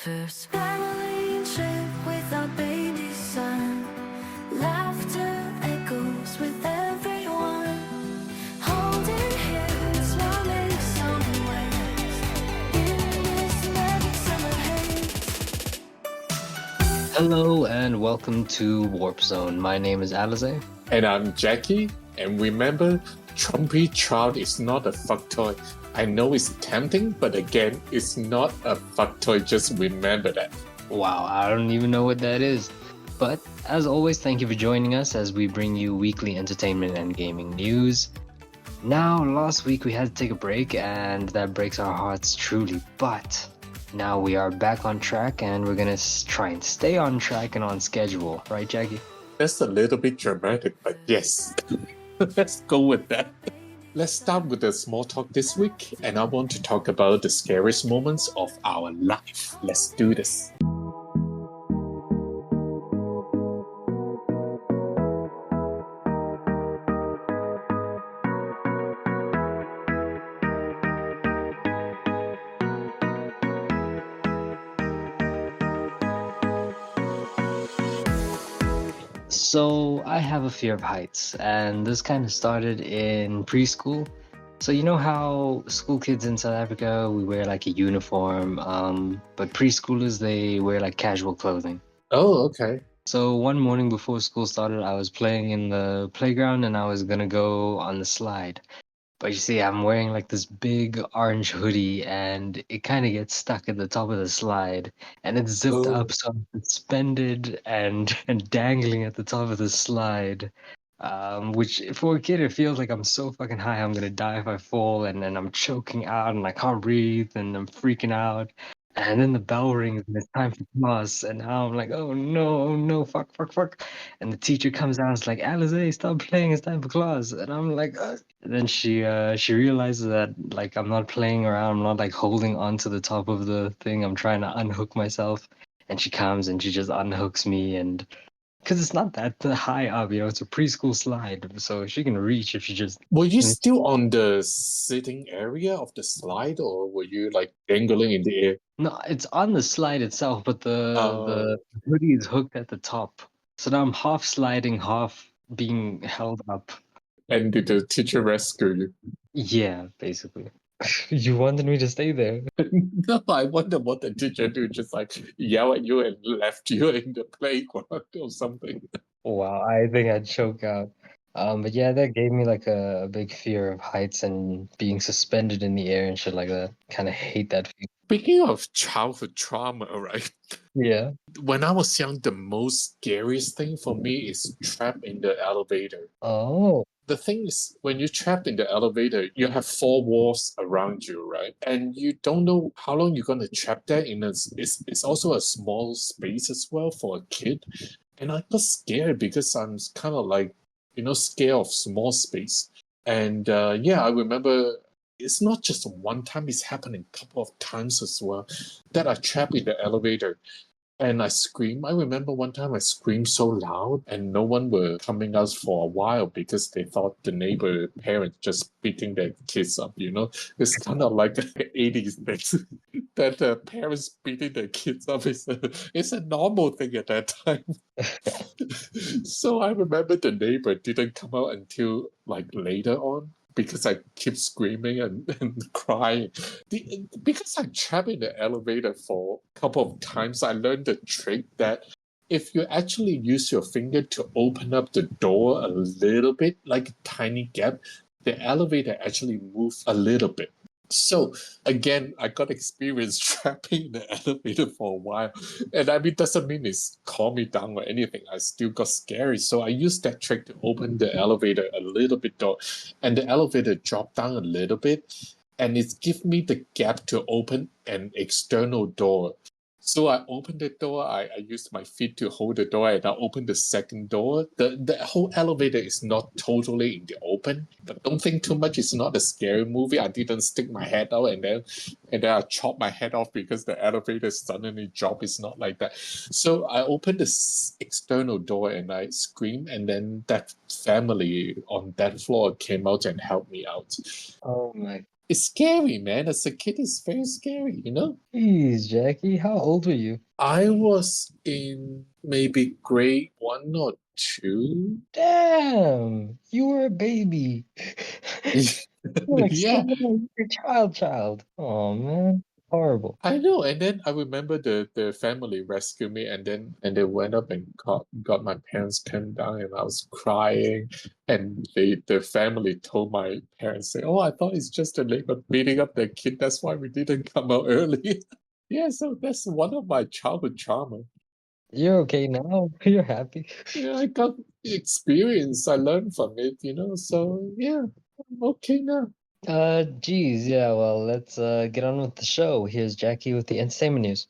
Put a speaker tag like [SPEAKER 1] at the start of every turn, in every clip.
[SPEAKER 1] First family trip with our baby son. Laughter echoes with everyone. Holding hands while make some waves in this magic summer haze.
[SPEAKER 2] Hello and welcome to Warp Zone. My name is Alize.
[SPEAKER 3] And I'm Jackie, and remember, Trumpy Trout is not a fuck toy. I know it's tempting, but again, it's not a fuck toy, just remember that.
[SPEAKER 2] Wow, I don't even know what that is. But as always, thank you for joining us as we bring you weekly entertainment and gaming news. Now, last week we had to take a break, and that breaks our hearts truly. But now we are back on track, and we're gonna try and stay on track and on schedule, right, Jackie?
[SPEAKER 3] That's a little bit dramatic, but yes, let's go with that. Let's start with the small talk this week, and I want to talk about the scariest moments of our life. Let's do this.
[SPEAKER 2] So I have a fear of heights, and this kind of started in preschool. So you know how school kids in South Africa, we wear like a uniform, but preschoolers, they wear like casual clothing.
[SPEAKER 3] Oh, okay.
[SPEAKER 2] So one morning before school started, I was playing in the playground and I was gonna go on the slide. But you see, I'm wearing like this big orange hoodie and it kind of gets stuck at the top of the slide and it's zipped up,
[SPEAKER 3] Oh,
[SPEAKER 2] so I'm suspended and dangling at the top of the slide. Which for a kid, it feels like I'm so fucking high, I'm gonna die if I fall, and then I'm choking out and I can't breathe and I'm freaking out. And then the bell rings and it's time for class, and now I'm like, oh no, fuck, fuck, fuck. And the teacher comes out and is like, Alize, stop playing, it's time for class. And I'm like, And then she realizes that like I'm not playing around, I'm not like holding on to the top of the thing, I'm trying to unhook myself. And she comes and she just unhooks me, and because it's not that high up, it's a preschool slide, so she can reach if she just.
[SPEAKER 3] were you still on the sitting area of the slide, or were you like dangling in the air?
[SPEAKER 2] No, it's on the slide itself, but the
[SPEAKER 3] Oh,
[SPEAKER 2] hoodie is hooked at the top. So now I'm half sliding, half being held up.
[SPEAKER 3] and did the teacher rescue you?
[SPEAKER 2] Yeah, basically. You wanted me to stay there.
[SPEAKER 3] No, I wonder what the teacher do, just like yell at you and left you in the playground or something.
[SPEAKER 2] Wow, I think I'd choke out. But yeah, that gave me like a big fear of heights and being suspended in the air and shit like that. Kind of hate that feeling.
[SPEAKER 3] Speaking of childhood trauma, right?
[SPEAKER 2] Yeah.
[SPEAKER 3] When I was young, the most scariest thing for me is trapped in the elevator.
[SPEAKER 2] Oh.
[SPEAKER 3] The thing is, when you're trapped in the elevator, you have four walls around you, right? And you don't know how long you're gonna trap there in a. It's also a small space as well for a kid, and I got scared because I'm kind of like, scared of small space. And yeah, I remember it's not just one time; it's happening a couple of times as well that I trapped in the elevator. And I screamed. I remember one time I screamed so loud and no one were coming out for a while because they thought the neighbor parents just beating their kids up. It's kind of like an 80s thing that parents beating their kids up it's a normal thing at that time. So I remember the neighbor didn't come out until like later on because I keep screaming and crying. Because I trapped in the elevator for a couple of times, I learned the trick that if you actually use your finger to open up the door a little bit, like a tiny gap, the elevator actually moves a little bit. So again, I got experience trapping in the elevator for a while. And I mean, doesn't mean it's calm me down or anything. I still got scary. So I used that trick to open the elevator a little bit door. And the elevator dropped down a little bit. And it gave me the gap to open an external door. So I opened the door, I used my feet to hold the door, and I opened the second door. The whole elevator is not totally in the open, but don't think too much. It's not a scary movie. I didn't stick my head out and then I chopped my head off because the elevator suddenly dropped. It's not like that. So I opened this external door and I screamed, and then that family on that floor came out and helped me out.
[SPEAKER 2] Oh my
[SPEAKER 3] It's scary, man. As a kid, it's very scary, you know?
[SPEAKER 2] Jeez, Jackie, how old were you?
[SPEAKER 3] I was in maybe grade 1 or 2.
[SPEAKER 2] Damn, you were a baby. You're like
[SPEAKER 3] Yeah,
[SPEAKER 2] you're a child. Oh man, horrible.
[SPEAKER 3] I know. And then I remember the family rescued me, and they went up and got my parents came down, and I was crying, and the family told my parents, say, "Oh, I thought it's just a neighbor beating up their kid. That's why we didn't come out early." Yeah, so that's one of my childhood trauma.
[SPEAKER 2] You're okay now. You're happy.
[SPEAKER 3] Yeah, I got experience. I learned from it, you know. So yeah, I'm okay now.
[SPEAKER 2] Geez, yeah. Well, let's get on with the show. Here's Jackie with the entertainment news.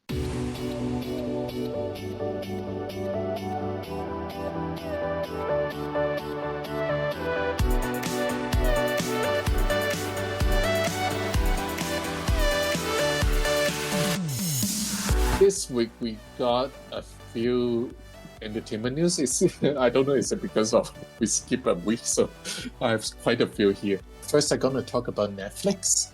[SPEAKER 3] This week we got a few entertainment news. I don't know, is it because of we skip a week, so I have quite a few here. First, I'm gonna talk about Netflix.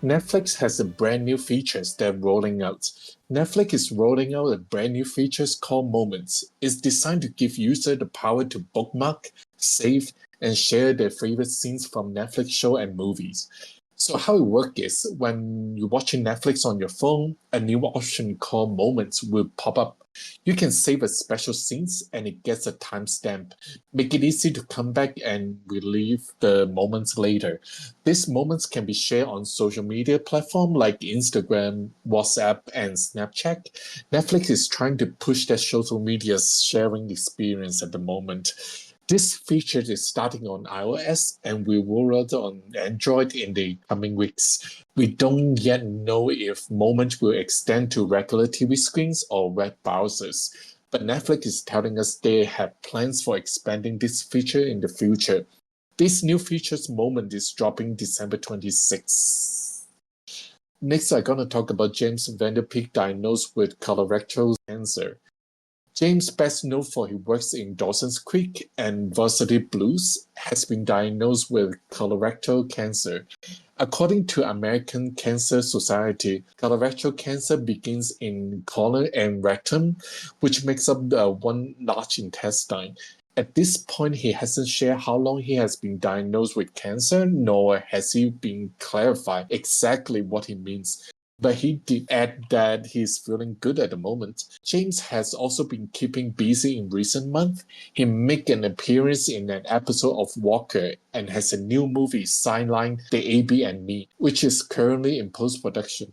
[SPEAKER 3] Netflix has a brand new features they're rolling out. Netflix is rolling out a brand new features called Moments. It's designed to give users the power to bookmark, save, and share their favorite scenes from Netflix show and movies. So how it works is when you're watching Netflix on your phone, a new option called Moments will pop up. You can save a special scenes and it gets a timestamp. Make it easy to come back and relive the moments later. These moments can be shared on social media platforms like Instagram, WhatsApp, and Snapchat. Netflix is trying to push their social media sharing experience at the moment. This feature is starting on iOS and will roll out on Android in the coming weeks. We don't yet know if Moment will extend to regular TV screens or web browsers, but Netflix is telling us they have plans for expanding this feature in the future. This new features Moment is dropping December 26th. Next, I'm going to talk about James Van Der Beek diagnosed with colorectal cancer. James, best known for his works in Dawson's Creek and Varsity Blues, has been diagnosed with colorectal cancer. According to American Cancer Society, colorectal cancer begins in colon and rectum, which makes up the one large intestine. At this point, he hasn't shared how long he has been diagnosed with cancer, nor has he been clarified exactly what he means. But he did add that he's feeling good at the moment. James has also been keeping busy in recent months. He made an appearance in an episode of Walker and has a new movie sidelined The A.B. and Me, which is currently in post-production.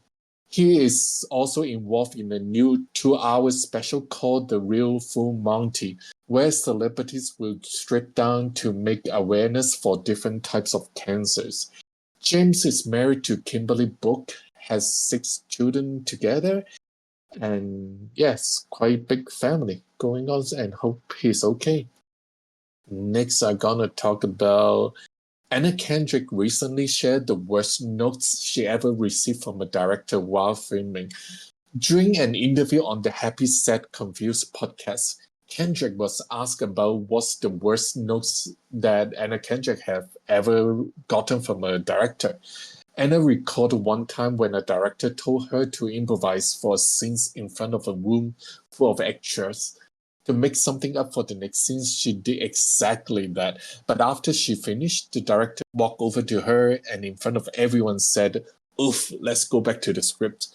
[SPEAKER 3] He is also involved in a new 2-hour special called The Real Full Monty, where celebrities will strip down to make awareness for different types of cancers. James is married to Kimberly Book, has 6 children together, and yes, quite big family going on, and hope he's okay. Next, I'm gonna talk about Anna Kendrick recently shared the worst notes she ever received from a director while filming. During an interview on the Happy Sad Confused podcast, Kendrick was asked about what's the worst notes that Anna Kendrick have ever gotten from a director. Anna recalled one time when a director told her to improvise for scenes in front of a room full of extras. To make something up for the next scene, she did exactly that. But after she finished, the director walked over to her and in front of everyone said, "Oof, let's go back to the script."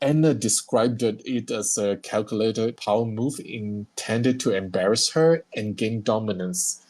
[SPEAKER 3] Anna described it as a calculated power move intended to embarrass her and gain dominance.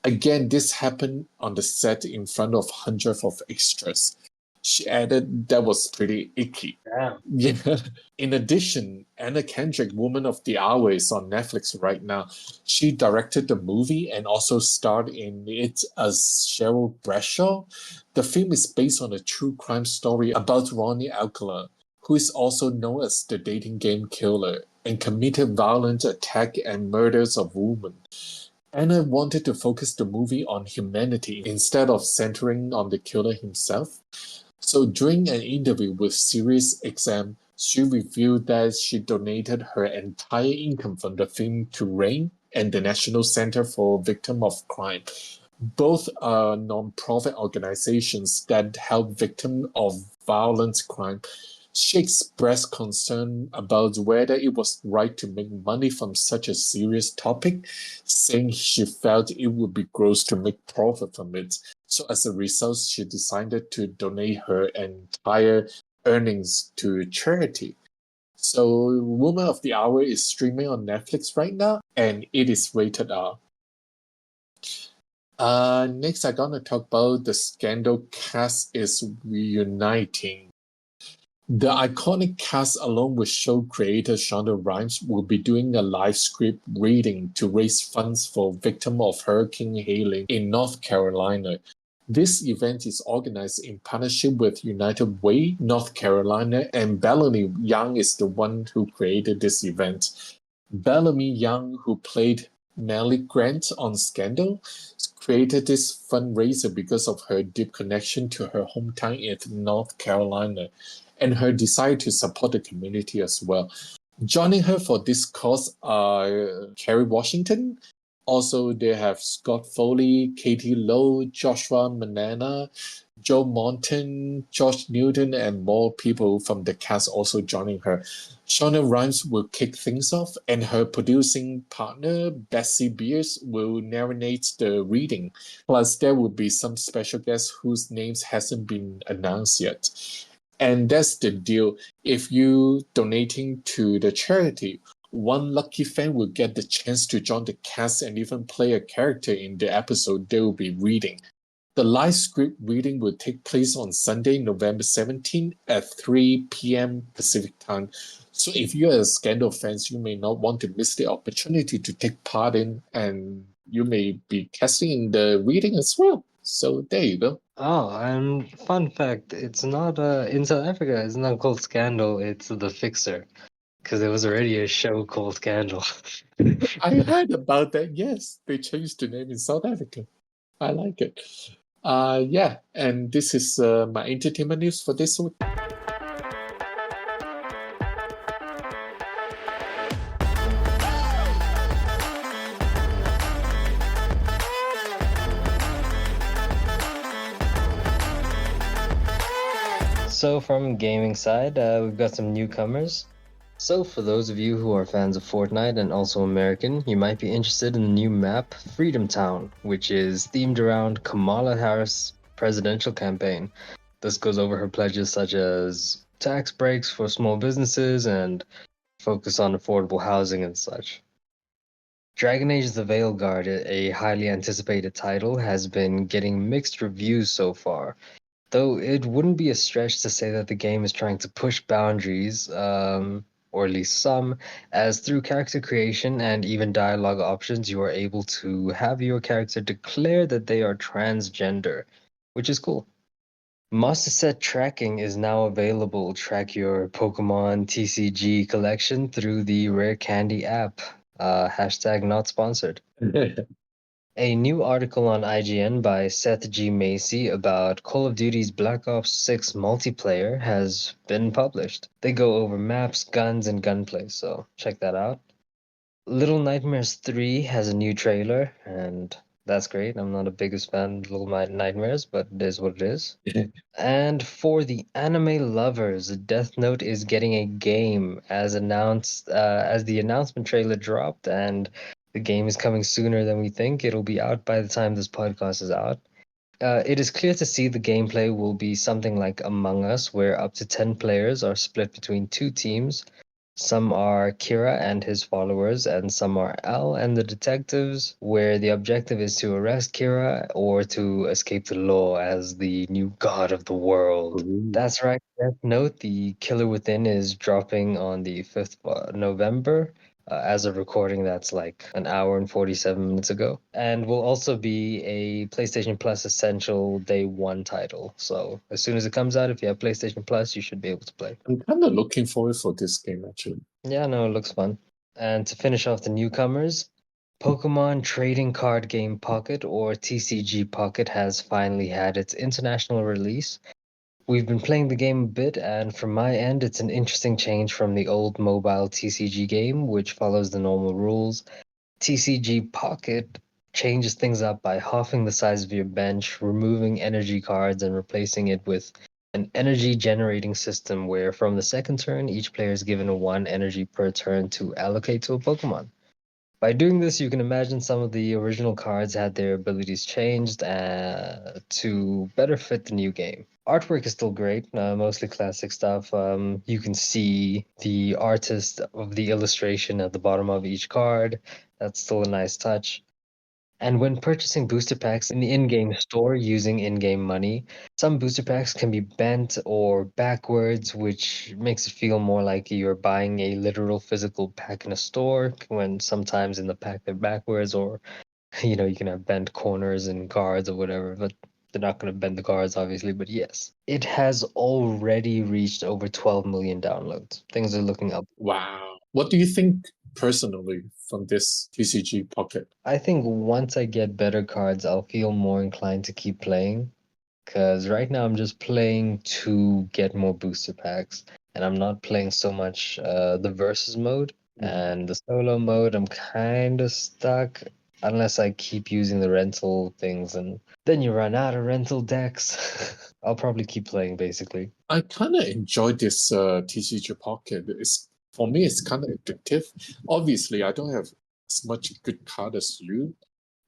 [SPEAKER 3] Again, this happened on the set in front of hundreds of extras. She added that was pretty icky.
[SPEAKER 2] Damn.
[SPEAKER 3] Yeah. In addition, Anna Kendrick, Woman of the Hour, is on Netflix right now. She directed the movie and also starred in it as Cheryl Bradshaw. The film is based on a true crime story about Ronnie Alcala, who is also known as the dating game killer and committed violent attack and murders of women. Anna wanted to focus the movie on humanity instead of centering on the killer himself. So during an interview with Sirius XM, she revealed that she donated her entire income from the film to RAIN and the National Center for Victims of Crime. Both are non-profit organizations that help victims of violent crime. She expressed concern about whether it was right to make money from such a serious topic, saying she felt it would be gross to make profit from it. So as a result, she decided to donate her entire earnings to charity. So Woman of the Hour is streaming on Netflix right now, and it is rated R. Next, I'm gonna talk about the Scandal cast is reuniting. The iconic cast, along with show creator Shonda Rhimes, will be doing a live script reading to raise funds for victims of Hurricane Helene in North Carolina. This event is organized in partnership with United Way, North Carolina, and Bellamy Young is the one who created this event. Bellamy Young, who played Melly Grant on Scandal, created this fundraiser because of her deep connection to her hometown in North Carolina and her desire to support the community as well. Joining her for this cause are Kerry Washington. Also, they have Scott Foley, Katie Lowe, Joshua Manana, Joe Monton, Josh Newton, and more people from the cast also joining her. Shonda Rhimes will kick things off, and her producing partner, Bessie Beers, will narrate the reading. Plus, there will be some special guests whose names hasn't been announced yet. And that's the deal. If you donating to the charity, one lucky fan will get the chance to join the cast and even play a character in the episode they will be reading. The live script reading will take place on Sunday, November 17 at 3 p.m. Pacific time. So if you're a Scandal fan, you may not want to miss the opportunity to take part in, and you may be casting in the reading as well. So there you go.
[SPEAKER 2] Oh, and fun fact, it's not in South Africa, it's not called Scandal, it's The Fixer. Because there was already a show called Scandal.
[SPEAKER 3] I heard about that. Yes, they changed the name in South Africa. I like it. Yeah, and this is my entertainment news for this week.
[SPEAKER 2] So from gaming side, we've got some newcomers. So for those of you who are fans of Fortnite and also American, you might be interested in the new map Freedom Town, which is themed around Kamala Harris' presidential campaign. This goes over her pledges such as tax breaks for small businesses and focus on affordable housing and such. Dragon Age The Veilguard, a highly anticipated title, has been getting mixed reviews so far. Though it wouldn't be a stretch to say that the game is trying to push boundaries, or at least some, as through character creation and even dialogue options, you are able to have your character declare that they are transgender, which is cool. Master set tracking is now available. Track your Pokemon TCG collection through the Rare Candy app. Hashtag not sponsored. A new article on IGN by Seth G. Macy about Call of Duty's Black Ops 6 multiplayer has been published. They go over maps, guns, and gunplay, so check that out. Little Nightmares 3 has a new trailer, and that's great. I'm not the biggest fan of Little Nightmares, but it is what it is. And for the anime lovers, Death Note is getting a game as announced, as the announcement trailer dropped, and the game is coming sooner than we think. It'll be out by the time this podcast is out. It is clear to see the gameplay will be something like Among Us, where up to 10 players are split between two teams. Some are Kira and his followers, and some are Al and the detectives, where the objective is to arrest Kira or to escape the law as the new god of the world.
[SPEAKER 3] Ooh.
[SPEAKER 2] That's right. Death Note, The Killer Within, is dropping on the 5th of November. As of recording, that's like an hour and 47 minutes ago. And will also be a PlayStation Plus Essential Day 1 title. So as soon as it comes out, if you have PlayStation Plus, you should be able to play.
[SPEAKER 3] I'm kind of looking forward for this game, actually.
[SPEAKER 2] Yeah, no, it looks fun. And to finish off the newcomers, Pokemon Trading Card Game Pocket, or TCG Pocket, has finally had its international release. We've been playing the game a bit, and from my end, it's an interesting change from the old mobile TCG game, which follows the normal rules. TCG Pocket changes things up by halving the size of your bench, removing energy cards, and replacing it with an energy generating system where from the second turn, each player is given 1 energy per turn to allocate to a Pokemon. By doing this, you can imagine some of the original cards had their abilities changed to better fit the new game. Artwork is still great, mostly classic stuff. You can see the artist of the illustration at the bottom of each card. That's still a nice touch. And when purchasing booster packs in the in-game store using in-game money, some booster packs can be bent or backwards, which makes it feel more like you're buying a literal physical pack in a store, when sometimes in the pack they're backwards, or you can have bent corners and cards or whatever, but they're not going to bend the cards, obviously. But yes, it has already reached over 12 million downloads. Things are looking up.
[SPEAKER 3] Wow. What do you think personally from this TCG Pocket?
[SPEAKER 2] I think once I get better cards, I'll feel more inclined to keep playing. Because right now I'm just playing to get more booster packs, and I'm not playing so much the versus mode. And the solo mode, I'm kind of stuck unless I keep using the rental things, and then you run out of rental decks. I'll probably keep playing, basically.
[SPEAKER 3] I kind of enjoy this TCG Pocket. For me, it's kind of addictive. Obviously, I don't have as much good card as you,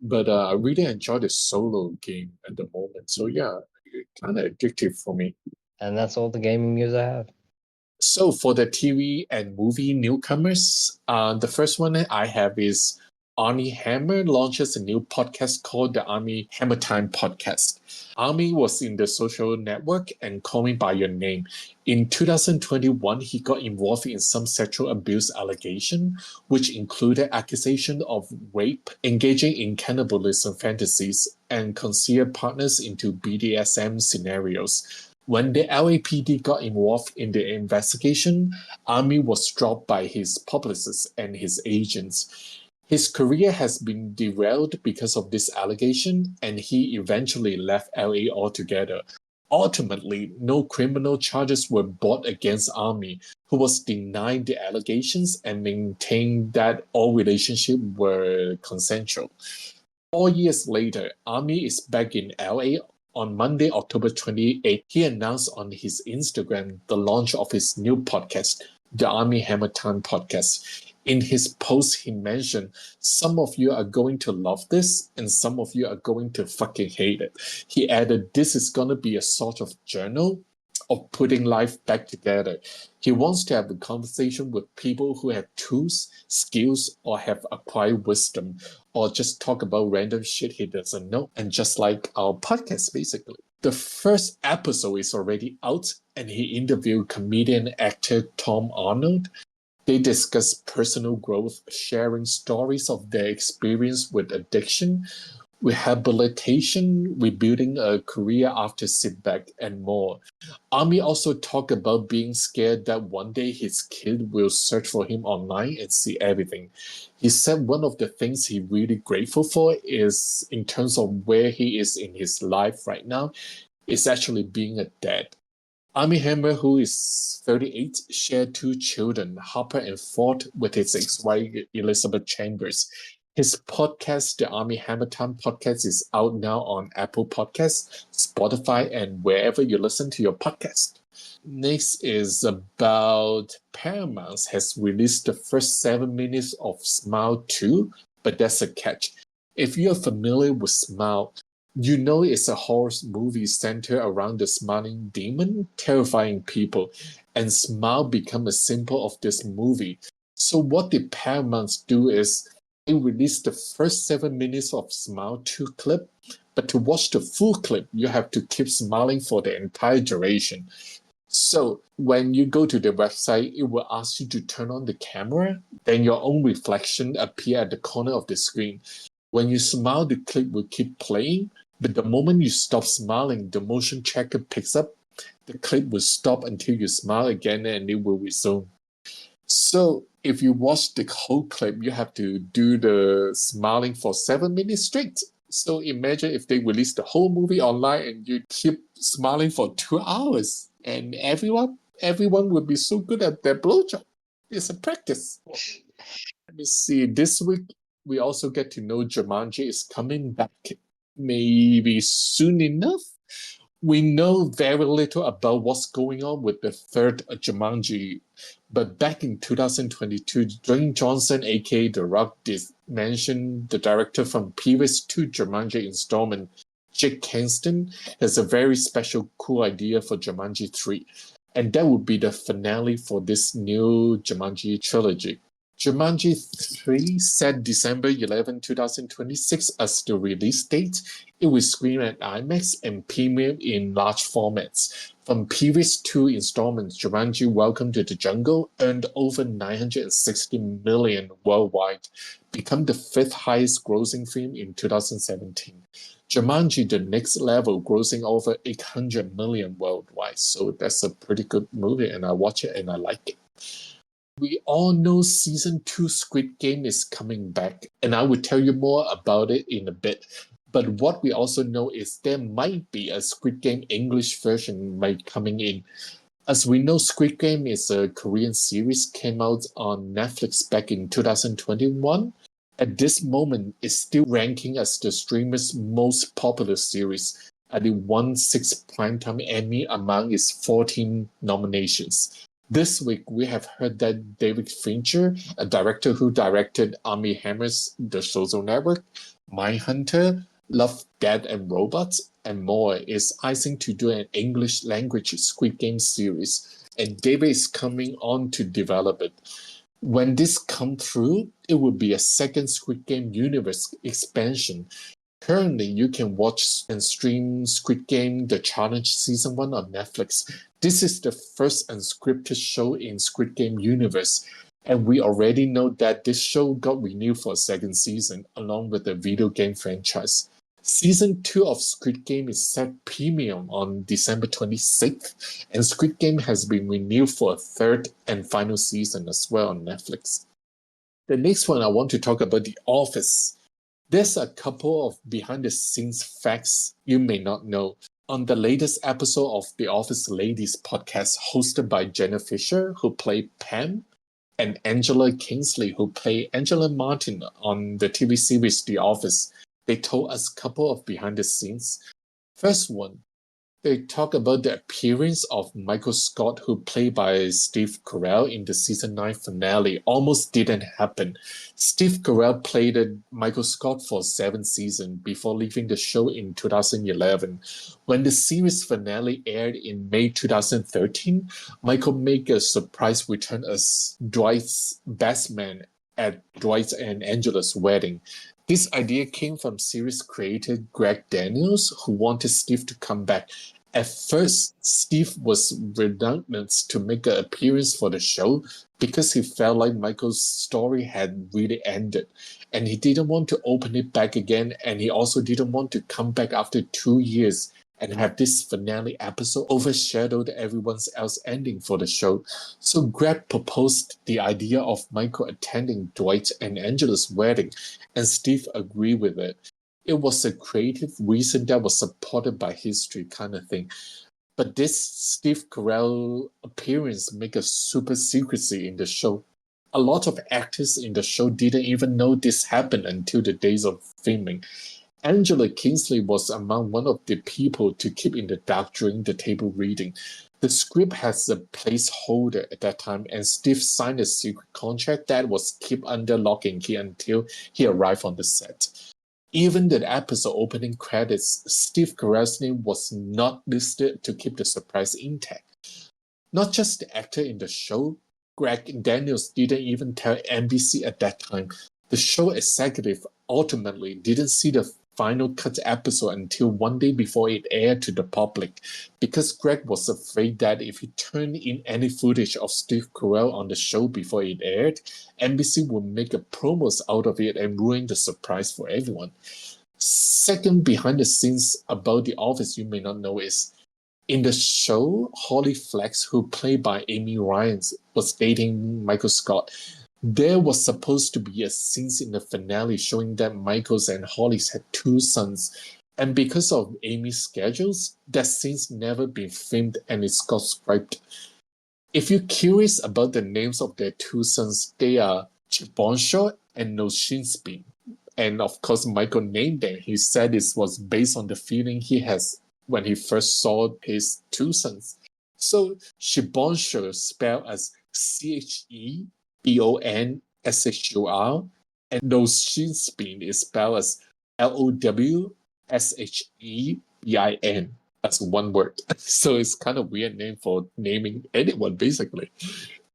[SPEAKER 3] but I really enjoy the solo game at the moment. So yeah, kind of addictive for me.
[SPEAKER 2] And that's all the gaming news I have.
[SPEAKER 3] So for the TV and movie newcomers, the first one that I have is Armie Hammer launches a new podcast called the Armie Hammer Time Podcast. Armie was in the social network and Call Me By Your Name. In 2021, he got involved in some sexual abuse allegation, which included accusation of rape, engaging in cannibalism fantasies, and concealed partners into BDSM scenarios. When the LAPD got involved in the investigation, Armie was dropped by his publicists and his agents. His career has been derailed because of this allegation, and he eventually left LA altogether. Ultimately, no criminal charges were brought against Armie, who was denied the allegations and maintained that all relationships were consensual. 4 years later, Armie is back in LA. On Monday, October 28th, he announced on his Instagram the launch of his new podcast, the Armie Hammer Time Podcast. In his post, he mentioned, some of you are going to love this and some of you are going to fucking hate it. He added, this is going to be a sort of journal of putting life back together. He wants to have a conversation with people who have tools, skills, or have acquired wisdom, or just talk about random shit he doesn't know. And just like our podcast, basically. The first episode is already out, and he interviewed comedian actor Tom Arnold. They discuss personal growth, sharing stories of their experience with addiction, rehabilitation, rebuilding a career after setback, and more. Armie also talked about being scared that one day his kid will search for him online and see everything. He said one of the things he's really grateful for is, in terms of where he is in his life right now, is actually being a dad. Armie Hammer, who is 38, shared 2 children, Harper and Ford, with his ex-wife Elizabeth Chambers. His podcast, the Armie Hammer Time Podcast, is out now on Apple Podcasts, Spotify, and wherever you listen to your podcast. Next is about Paramount has released the first 7 minutes of Smile 2, but that's a catch. If you're familiar with Smile, you know it's a horror movie centered around the smiling demon, terrifying people, and Smile become a symbol of this movie. So what the Paramount do is they release the first 7 minutes of Smile 2 clip, but to watch the full clip, you have to keep smiling for the entire duration. So when you go to the website, it will ask you to turn on the camera, then your own reflection appear at the corner of the screen. When you smile, the clip will keep playing, but the moment you stop smiling, the motion tracker picks up, the clip will stop until you smile again and it will resume. So if you watch the whole clip, you have to do the smiling for 7 minutes straight. So imagine if they release the whole movie online and you keep smiling for 2 hours, and everyone would be so good at their blowjob. It's a practice. Let me see. This week we also get to know Jumanji is coming back maybe soon enough. We know very little about what's going on with the third Jumanji, but back in 2022, Dwayne Johnson, aka The Rock, did mention the director from previous two Jumanji installment, Jake Kingston, has a very special, cool idea for Jumanji 3, and that would be the finale for this new Jumanji trilogy. Jumanji 3 set December 11, 2026 as the release date. It will screen at IMAX and premiere in large formats. From previous two installments, Jumanji Welcome to the Jungle earned over $960 million worldwide, become the fifth highest grossing film in 2017. Jumanji The Next Level grossing over $800 million worldwide, so that's a pretty good movie and I watch it and I like it. We all know Season 2 Squid Game is coming back, and I will tell you more about it in a bit. But what we also know is there might be a Squid Game English version coming in. As we know, Squid Game is a Korean series, came out on Netflix back in 2021. At this moment, it's still ranking as the streamer's most popular series, and it won 6 Primetime Emmy among its 14 nominations. This week, we have heard that David Fincher, a director who directed Armie Hammer's The Social Network, Mindhunter, Love, Death and Robots, and more, is icing to do an English language Squid Game series, and David is coming on to develop it. When this comes through, it will be a second Squid Game universe expansion. Currently, you can watch and stream Squid Game The Challenge Season 1 on Netflix. This is the first unscripted show in Squid Game universe, and we already know that this show got renewed for a second season, along with the video game franchise. Season 2 of Squid Game is set premium on December 26th, and Squid Game has been renewed for a third and final season as well on Netflix. The next one I want to talk about The Office. There's a couple of behind-the-scenes facts you may not know. On the latest episode of The Office Ladies podcast hosted by Jenna Fisher, who played Pam, and Angela Kingsley, who played Angela Martin on the TV series The Office, they told us a couple of behind-the-scenes. First one, they talk about the appearance of Michael Scott, who played by Steve Carell in the season 9 finale. Almost didn't happen. Steve Carell played Michael Scott for 7 seasons before leaving the show in 2011. When the series finale aired in May 2013, Michael made a surprise return as Dwight's best man at Dwight and Angela's wedding. This idea came from series creator Greg Daniels, who wanted Steve to come back. At first, Steve was reluctant to make an appearance for the show because he felt like Michael's story had really ended, and he didn't want to open it back again, and he also didn't want to come back after 2 years and have this finale episode overshadowed everyone else's ending for the show. So Greg proposed the idea of Michael attending Dwight and Angela's wedding, and Steve agreed with it. It was a creative reason that was supported by history kind of thing. But this Steve Carell appearance make a super secrecy in the show. A lot of actors in the show didn't even know this happened until the days of filming. Angela Kingsley was among one of the people to keep in the dark during the table reading. The script has a placeholder at that time, and Steve signed a secret contract that was kept under lock and key until he arrived on the set. Even the episode opening credits, Steve Carell's name was not listed to keep the surprise intact. Not just the actor in the show, Greg Daniels didn't even tell NBC at that time. The show executive ultimately didn't see the final cut episode until one day before it aired to the public, because Greg was afraid that if he turned in any footage of Steve Carell on the show before it aired, NBC would make a promos out of it and ruin the surprise for everyone. Second behind the scenes about The Office you may not know is, in the show, Holly Flex, who played by Amy Ryan, was dating Michael Scott. There was supposed to be a scene in the finale showing that Michael's and Holly's had 2 sons, and because of Amy's schedules, that scene's never been filmed and it's got scrapped. If you're curious about the names of their 2 sons, they are Chip Bonshaw and Noshinsby. And of course, Michael named them. He said this was based on the feeling he has when he first saw his two sons. So Shibonshu spelled as Chebonshur, and Loshinspin is spelled as Lowshebin as one word. So it's kind of weird name for naming anyone, basically.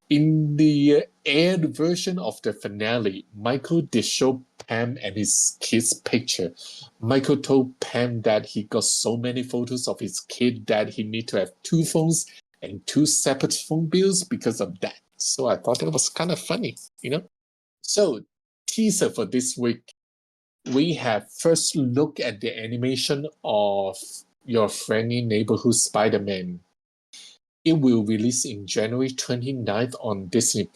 [SPEAKER 3] In the aired version of the finale, Michael did show Pam and his kid's picture. Michael told Pam that he got so many photos of his kid that he need to have two phones and two separate phone bills because of that. So I thought it was kind of funny, you know? So, teaser for this week. We have first look at the animation of Your Friendly Neighborhood Spider-Man. It will release in January 29th on Disney+.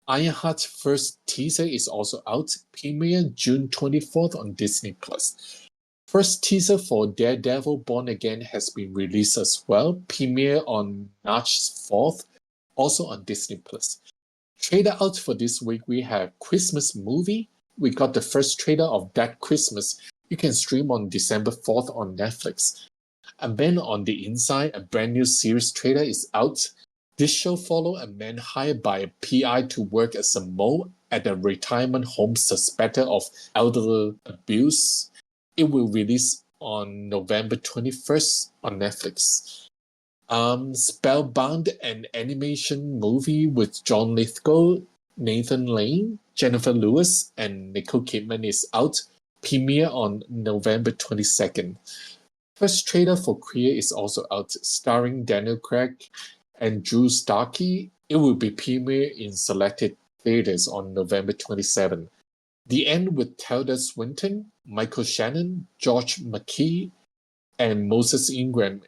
[SPEAKER 3] Ironheart's first teaser is also out, premiere June 24th on Disney+. First teaser for Daredevil Born Again has been released as well, premiere on March 4th, also on Disney+. Trailer out for this week, we have Christmas Movie. We got the first trailer of That Christmas. You can stream on December 4th on Netflix. A Man on the Inside, a brand new series trailer is out. This show follows a man hired by a PI to work as a mole at a retirement home suspected of elder abuse. It will release on November 21st on Netflix. Spellbound, an animation movie with John Lithgow, Nathan Lane, Jennifer Lewis, and Nicole Kidman is out. Premiere on November 22nd. First trailer for Queer is also out, starring Daniel Craig and Drew Starkey. It will be premiere in selected theaters on November 27. The End with Tilda Swinton, Michael Shannon, George McKee, and Moses Ingram.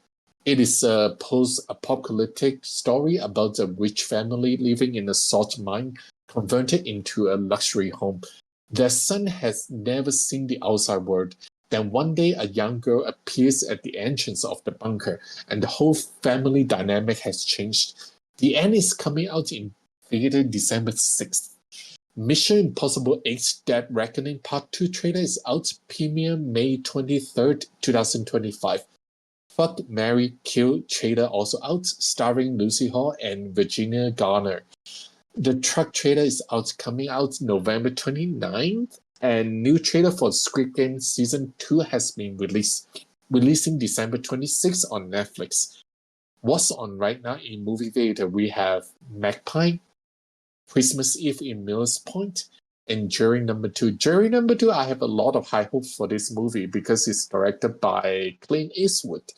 [SPEAKER 3] It is a post-apocalyptic story about a rich family living in a salt mine converted into a luxury home. Their son has never seen the outside world. Then one day, a young girl appears at the entrance of the bunker, and the whole family dynamic has changed. The End is coming out in theater December 6th. Mission Impossible 8 Dead Reckoning Part 2 trailer is out, premiere May 23rd, 2025. Fuck, Marry, Kill trailer also out, starring Lucy Hall and Virginia Garner. The Truck trailer is out, coming out November 29th. And new trailer for Squid Game Season 2 has been releasing December 26th on Netflix. What's on right now in movie theater? We have Magpie, Christmas Eve in Miller's Point, and Jury Number 2. Jury Number 2, I have a lot of high hopes for this movie because it's directed by Clint Eastwood.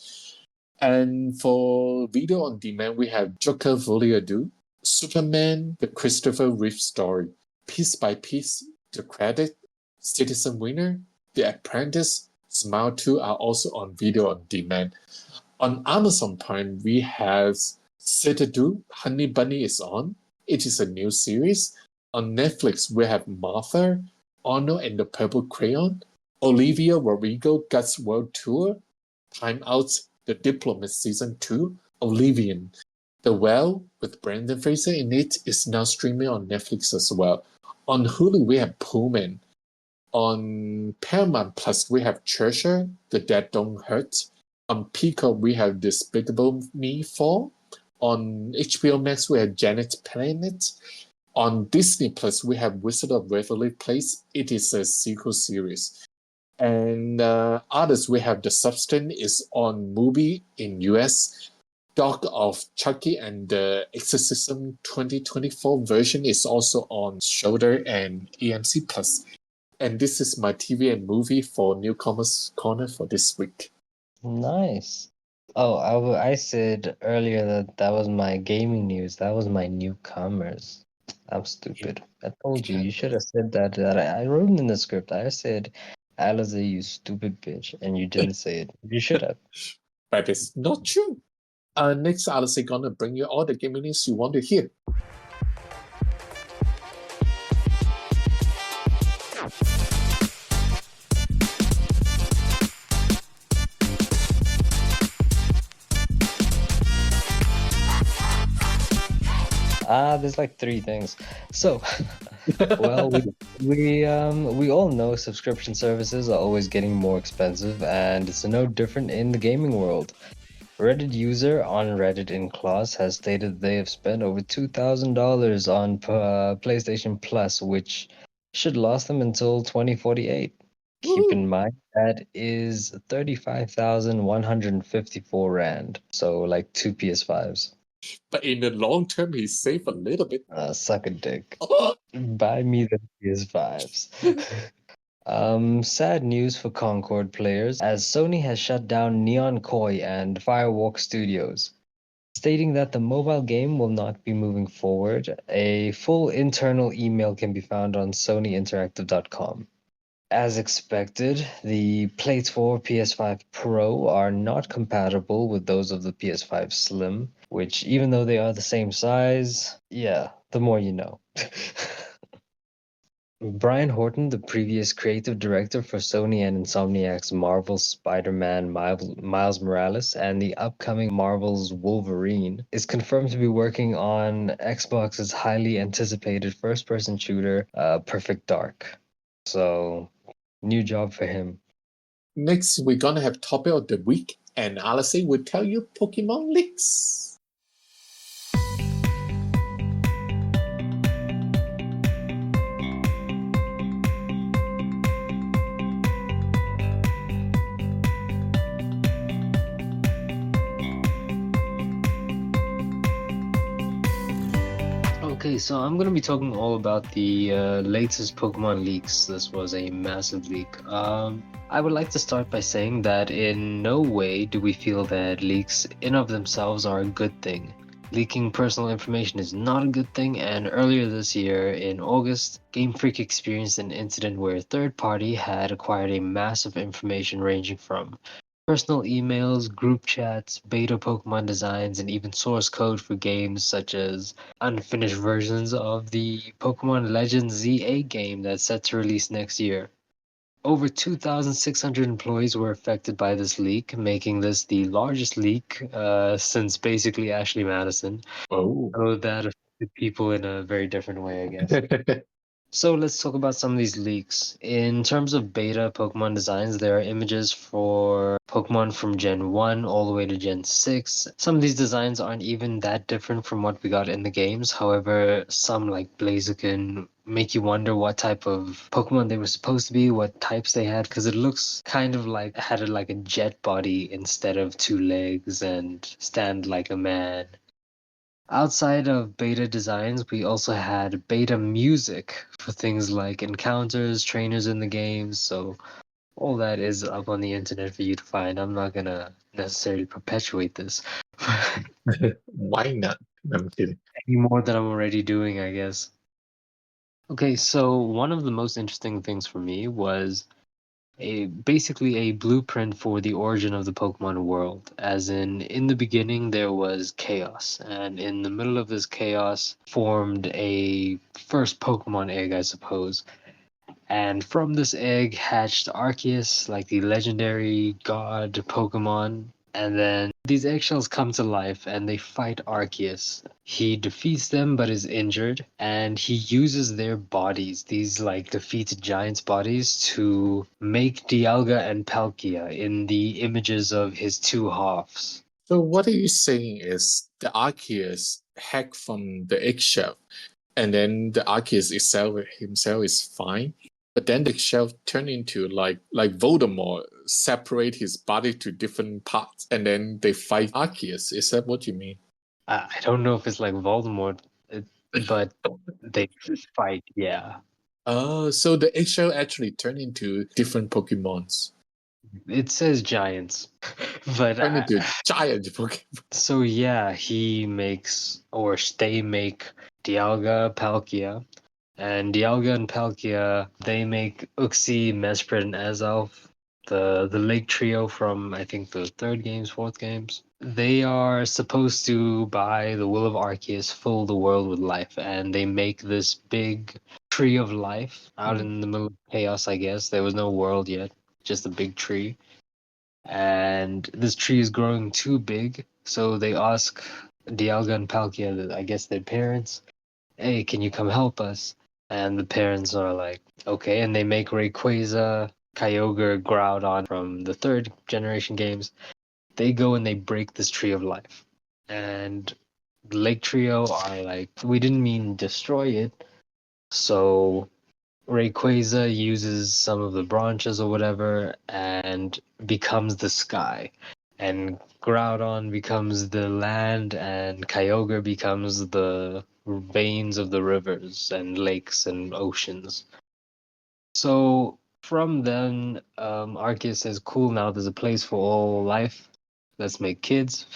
[SPEAKER 3] And for video on demand, we have Joker Voulez-Vous, Superman, The Christopher Reeve Story, Piece by Piece, The Credit, Citizen Winner, The Apprentice, Smile 2 are also on video on demand. On Amazon Prime, we have Citadel, Honey Bunny is on. It is a new series. On Netflix, we have Martha, Arnold and the Purple Crayon, Olivia Rodrigo Guts World Tour, Time Out, The Diplomat Season 2, Oblivion. The Well, with Brendan Fraser in it, is now streaming on Netflix as well. On Hulu, we have Pullman. On Paramount Plus, we have Treasure, The Dead Don't Hurt. On Peacock, we have Despicable Me 4. On HBO Max, we have Janet Planet. On Disney Plus, we have Wizard of Waverly Place. It is a sequel series. And others, we have The Substance is on Mubi in US. Dog of Chucky and the Exorcism 2024 version is also on Shudder and AMC Plus. And this is my TV and movie for Newcomers Corner for this week.
[SPEAKER 2] Nice. Oh, I said earlier that was my gaming news. That was my newcomers. I'm stupid. I told you. You should have said that. I wrote it in the script. I said, Alice, you stupid bitch. And you didn't say it. You should have.
[SPEAKER 3] But it's not true. Next, Alice is gonna bring you all the gaming news you want to hear.
[SPEAKER 2] Nah, there's like three things. So, well, we all know subscription services are always getting more expensive, and it's no different in the gaming world. Reddit user on Reddit in class has stated they have spent over $2,000 on PlayStation Plus, which should last them until 2048. Keep in mind that is 35,154 rand, so like two PS5s.
[SPEAKER 3] But in the long term, he saved a little bit.
[SPEAKER 2] Suck a dick. Buy me the PS5s. Sad news for Concord players, as Sony has shut down Neon Koi and Firewalk Studios, stating that the mobile game will not be moving forward. A full internal email can be found on sonyinteractive.com. As expected, the plates for PS5 Pro are not compatible with those of the PS5 Slim, which, even though they are the same size, yeah, the more you know. Brian Horton, the previous creative director for Sony and Insomniac's Marvel's Spider-Man Miles Morales and the upcoming Marvel's Wolverine, is confirmed to be working on Xbox's highly anticipated first-person shooter, Perfect Dark. So, new job for him.
[SPEAKER 3] Next, we're gonna have topic of the week, and Alice will tell you Pokemon leaks.
[SPEAKER 2] Okay, so I'm going to be talking all about the latest Pokemon leaks. This was a massive leak. I would like to start by saying that in no way do we feel that leaks in of themselves are a good thing. Leaking personal information is not a good thing, and earlier this year, in August, Game Freak experienced an incident where a third party had acquired a massive information ranging from personal emails, group chats, beta Pokemon designs, and even source code for games such as unfinished versions of the Pokemon Legends ZA game that's set to release next year. Over 2,600 employees were affected by this leak, making this the largest leak since basically Ashley Madison.
[SPEAKER 3] Oh.
[SPEAKER 2] So that affected people in a very different way, I guess. So let's talk about some of these leaks. In terms of beta Pokemon designs, there are images for Pokemon from Gen 1 all the way to Gen 6. Some of these designs aren't even that different from what we got in the games. However, some like Blaziken make you wonder what type of Pokemon they were supposed to be, what types they had, because it looks kind of like had like a jet body instead of two legs and stand like a man. Outside of beta designs, we also had beta music for things like encounters, trainers in the games, so all that is up on the internet for you to find. I'm not gonna necessarily perpetuate this
[SPEAKER 3] Why not? I'm kidding.
[SPEAKER 2] any more than I'm already doing, I guess. Okay, so one of the most interesting things for me was basically a blueprint for the origin of the Pokemon world. As in the beginning there was chaos, and in the middle of this chaos formed a first Pokemon egg, I suppose. And from this egg hatched Arceus, like the legendary god Pokemon. And then these eggshells come to life and they fight Arceus. He defeats them but is injured, and he uses their bodies, these like defeated giants' bodies, to make Dialga and Palkia in the images of his two halves.
[SPEAKER 3] So what are you saying is the Arceus hacked from the eggshell, and then the Arceus himself is fine, but then the shell turned into like Voldemort, separate his body to different parts, and then they fight Arceus. Is that what you mean?
[SPEAKER 2] I don't know if it's like Voldemort, but they fight, yeah.
[SPEAKER 3] Oh, so the eggshell actually turned into different Pokemons.
[SPEAKER 2] It says giants, but
[SPEAKER 3] Turned into giant Pokemon.
[SPEAKER 2] so yeah, he makes or they make Dialga, Palkia, and Dialga and Palkia they make Uxie, Mesprit, and Azelf, the Lake Trio from I think the fourth games. They are supposed to, by the will of Arceus, fill the world with life, and they make this big tree of life out in the middle of chaos. I guess there was no world yet, just a big tree. And this tree is growing too big, so they ask Dialga and Palkia, I guess their parents, hey, can you come help us? And the parents are like, okay, and they make Rayquaza, Kyogre, Groudon from the third generation games. They go and they break this tree of life. And Lake Trio are like, we didn't mean destroy it. So Rayquaza uses some of the branches or whatever and becomes the sky. And Groudon becomes the land, and Kyogre becomes the veins of the rivers and lakes and oceans. So from then, Arceus says, cool, now there's a place for all life. Let's make kids.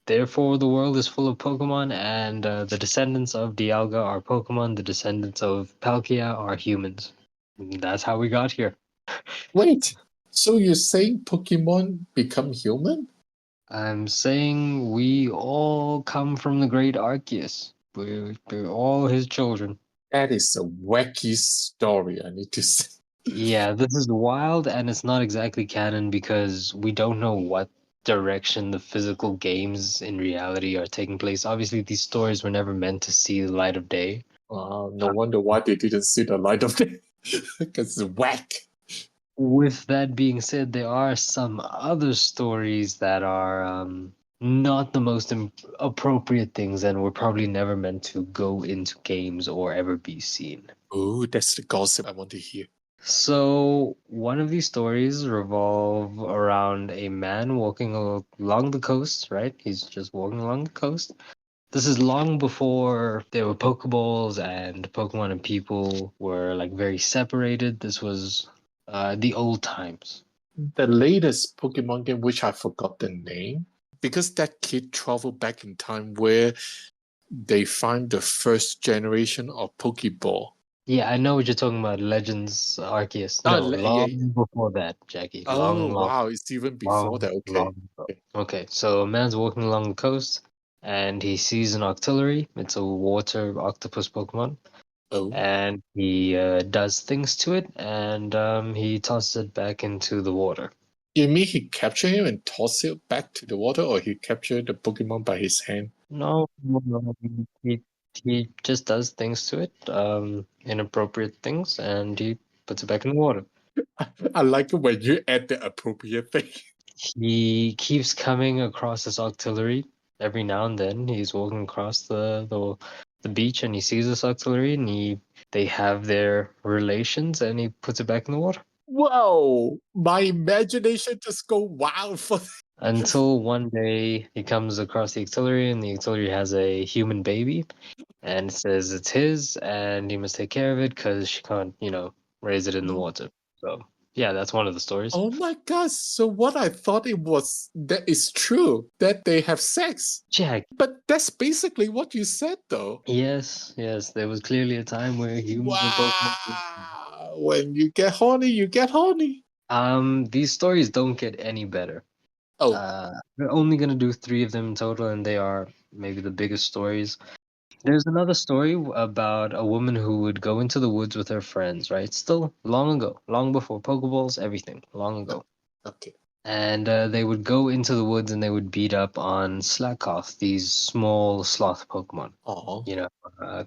[SPEAKER 2] Therefore, the world is full of Pokemon, and the descendants of Dialga are Pokemon, the descendants of Palkia are humans. And that's how we got here.
[SPEAKER 3] Wait, so you're saying Pokemon become human?
[SPEAKER 2] I'm saying we all come from the great Arceus. We're all his children.
[SPEAKER 3] That is a wacky story, I need to say.
[SPEAKER 2] Yeah, this is wild, and it's not exactly canon because we don't know what direction the physical games in reality are taking place. Obviously, these stories were never meant to see the light of day.
[SPEAKER 3] Wow, no wonder why they didn't see the light of day. Because it's whack.
[SPEAKER 2] With that being said, there are some other stories that are not the most appropriate things and were probably never meant to go into games or ever be seen.
[SPEAKER 3] Oh, that's the gossip I want to hear.
[SPEAKER 2] So, one of these stories revolve around a man walking along the coast, right? He's just walking along the coast. This is long before there were Pokeballs and Pokemon and people were like very separated. This was the old times.
[SPEAKER 3] The latest Pokemon game, which I forgot the name, because that kid traveled back in time where they find the first generation of Pokeball.
[SPEAKER 2] Yeah, I know what you're talking about. Legends Arceus.
[SPEAKER 3] Ah,
[SPEAKER 2] No,
[SPEAKER 3] yeah.
[SPEAKER 2] long before that, Jackie.
[SPEAKER 3] Oh,
[SPEAKER 2] Long,
[SPEAKER 3] wow, it's even before
[SPEAKER 2] long,
[SPEAKER 3] that. Okay.
[SPEAKER 2] long ago. Okay, so a man's walking along the coast and he sees an Octillery. It's a water octopus Pokemon.
[SPEAKER 3] Oh,
[SPEAKER 2] And he does things to it and he tosses it back into the water.
[SPEAKER 3] you mean he captured him and tossed it back to the water, or he captured the Pokemon by his hand?
[SPEAKER 2] No, no, he just does things to it, inappropriate things, and he puts it back in the water.
[SPEAKER 3] I like it when you add the appropriate thing.
[SPEAKER 2] He keeps coming across this Octillery every now and then. He's walking across the beach and he sees this Octillery and they have their relations and he puts it back in the water.
[SPEAKER 3] Whoa! My imagination just go wild for
[SPEAKER 2] Until one day he comes across the Octillery and the Octillery has a human baby and says it's his and he must take care of it because she can't, raise it in the water. So yeah, that's one of the stories.
[SPEAKER 3] Oh my gosh, so what I thought it was, that is true, that they have sex.
[SPEAKER 2] Jack,
[SPEAKER 3] But that's basically what you said though.
[SPEAKER 2] yes, there was clearly a time where humans and Pokemon.
[SPEAKER 3] Wow! When you get horny, you get horny.
[SPEAKER 2] These stories don't get any better.
[SPEAKER 3] Oh,
[SPEAKER 2] We're only gonna do 3 of them in total, and they are maybe the biggest stories. There's another story about a woman who would go into the woods with her friends, right? Still long ago, long before Pokeballs, everything, long ago.
[SPEAKER 3] okay.
[SPEAKER 2] And they would go into the woods and they would beat up on Slackoth, these small sloth Pokemon.
[SPEAKER 3] Oh.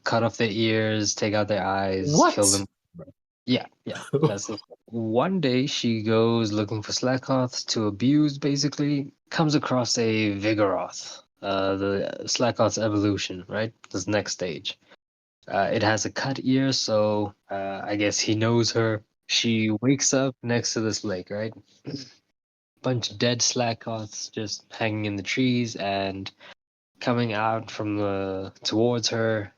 [SPEAKER 2] Cut off their ears, take out their eyes,
[SPEAKER 3] What?
[SPEAKER 2] kill them. Yeah. That's the one day she goes looking for Slackoth to abuse, basically, comes across a Vigoroth, the Slackoth's evolution, right? This next stage. It has a cut ear, so I guess he knows her. She wakes up next to this lake, right? Bunch of dead Slackoths just hanging in the trees and coming out towards her.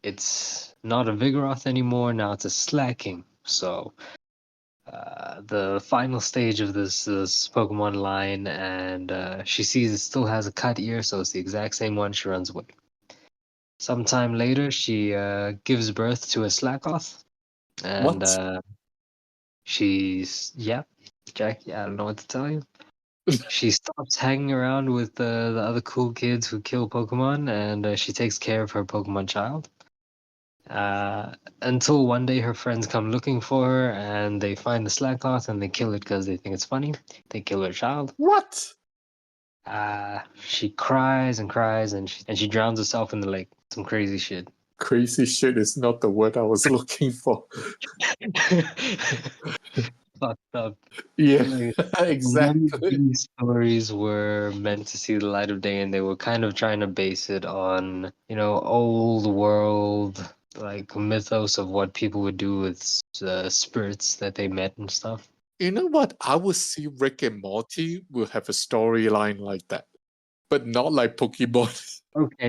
[SPEAKER 2] It's not a Vigoroth anymore, now it's a Slacking. So the final stage of this Pokemon line, and she sees it still has a cut ear, so it's the exact same one. She runs away. Sometime later, she gives birth to a Slackoth, and
[SPEAKER 3] What?
[SPEAKER 2] Jack. Yeah, I don't know what to tell you. She stops hanging around with the other cool kids who kill Pokemon, and she takes care of her Pokemon child. Until one day her friends come looking for her and they find the Slackoth and they kill it because they think it's funny. They kill her child.
[SPEAKER 3] What?
[SPEAKER 2] She cries and cries and she drowns herself in the lake. Some crazy shit.
[SPEAKER 3] Crazy shit is not the word I was looking for.
[SPEAKER 2] Fucked up.
[SPEAKER 3] Yeah,
[SPEAKER 2] Like, none of
[SPEAKER 3] exactly.
[SPEAKER 2] these stories were meant to see the light of day, and they were kind of trying to base it on, old world, like mythos of what people would do with spirits that they met and stuff.
[SPEAKER 3] You know what? I would see Rick and Morty will have a storyline like that, but not like Pokemon.
[SPEAKER 2] Okay,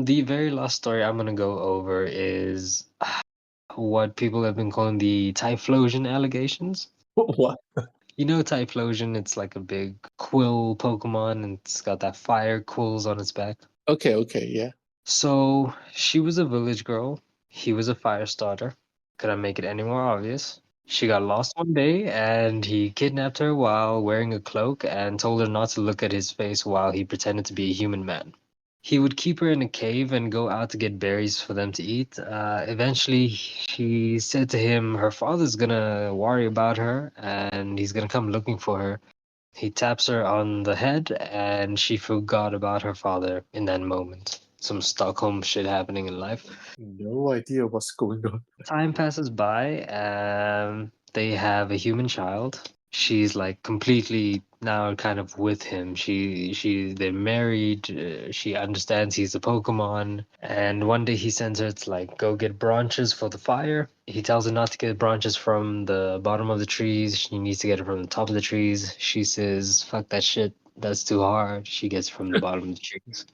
[SPEAKER 2] the very last story I'm gonna go over is what people have been calling the Typhlosion allegations.
[SPEAKER 3] What?
[SPEAKER 2] Typhlosion, it's like a big quill Pokemon, and it's got that fire quills on its back.
[SPEAKER 3] Okay, yeah.
[SPEAKER 2] So she was a village girl. He was a fire starter. Could I make it any more obvious? She got lost one day, and he kidnapped her while wearing a cloak and told her not to look at his face while he pretended to be a human man. He would keep her in a cave and go out to get berries for them to eat. Eventually, she said to him her father's gonna worry about her and he's gonna come looking for her. He taps her on the head and she forgot about her father in that moment. Some Stockholm shit happening in life.
[SPEAKER 3] No idea what's going on.
[SPEAKER 2] Time passes by. They have a human child. She's like completely now kind of with him. They're married. She understands he's a Pokemon. And one day he sends her to like go get branches for the fire. He tells her not to get branches from the bottom of the trees. She needs to get it from the top of the trees. She says, "Fuck that shit. That's too hard." She gets from the bottom of the trees.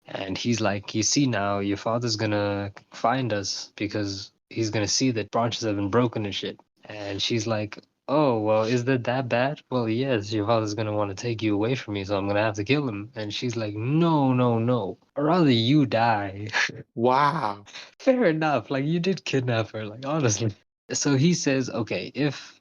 [SPEAKER 2] And he's like, "You see now, your father's gonna find us because he's gonna see that branches have been broken and shit." And she's like, "Oh, well, is that bad?" "Well, yes, your father's gonna want to take you away from me, so I'm gonna have to kill him." And she's like, "No, no, no. I'd rather you die."
[SPEAKER 3] Wow.
[SPEAKER 2] Fair enough. Like, you did kidnap her, like, honestly. So he says, "Okay, if